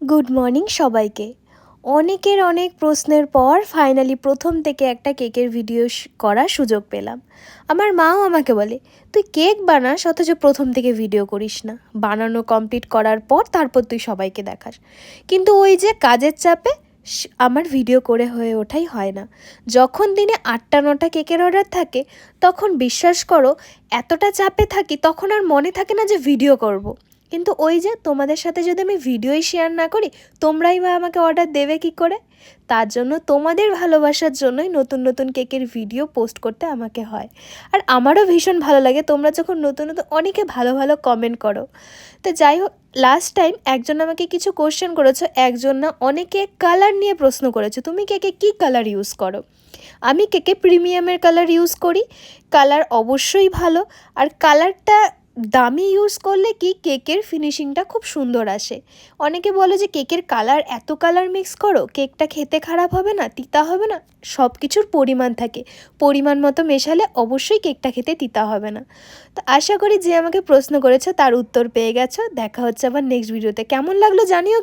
Good morning সবাইকে। অনেকের অনেক প্রশ্নের পর ফাইনালি প্রথম থেকে একটা কেকের ভিডিও করার সুযোগ পেলাম। আমার মাও আমাকে বলে, তুই কেক বানাস অথচ প্রথম থেকে ভিডিও করিস না, বানানো কমপ্লিট করার পর তারপর তুই সবাইকে দেখাস। কিন্তু ওই যে কাজের চাপে আমার ভিডিও করে হয়ে ওঠাই হয় না। যখন দিনে 8টা-9টা কেকের অর্ডার থাকে তখন বিশ্বাস করো এতটা চাপে থাকি তখন আর মনে থাকে না যে ভিডিও করব। কিন্তু ওই যে তোমাদের সাথে যদি আমি ভিডিওই শেয়ার না করি তোমরাই বা আমাকে অর্ডার দেবে কি করে? তার জন্য তোমাদের ভালোবাসার জন্যই নতুন নতুন কেকের ভিডিও পোস্ট করতে আমাকে হয়। আর আমারও ভীষণ ভালো লাগে তোমরা যখন নতুন নতুন অনেকে ভালো ভালো কমেন্ট করো। তো যাই হোক, লাস্ট টাইম একজন আমাকে কিছু কোশ্চেন করেছো, একজন না অনেকে কালার নিয়ে প্রশ্ন করেছো, তুমি কেকে কী কালার ইউজ করো? আমি কেকে প্রিমিয়ামের কালার ইউজ করি। কালার অবশ্যই ভালো, আর কালারটা দামি ইউজ করলে কি কেকের ফিনিশিংটা খুব সুন্দর আসে। অনেকে বলে যে কেকের কালার এত কালার মিক্স করো, কেকটা খেতে খারাপ হবে না, তিতা হবে না? সব কিছুর পরিমাণ থাকে, পরিমাণ মতো মেশালে অবশ্যই কেকটা খেতে তিতা হবে না। তো আশা করি যে আমাকে প্রশ্ন করেছো তার উত্তর পেয়ে গেছো। দেখা হচ্ছে আবার নেক্সট ভিডিওতে। কেমন লাগলো জানিও।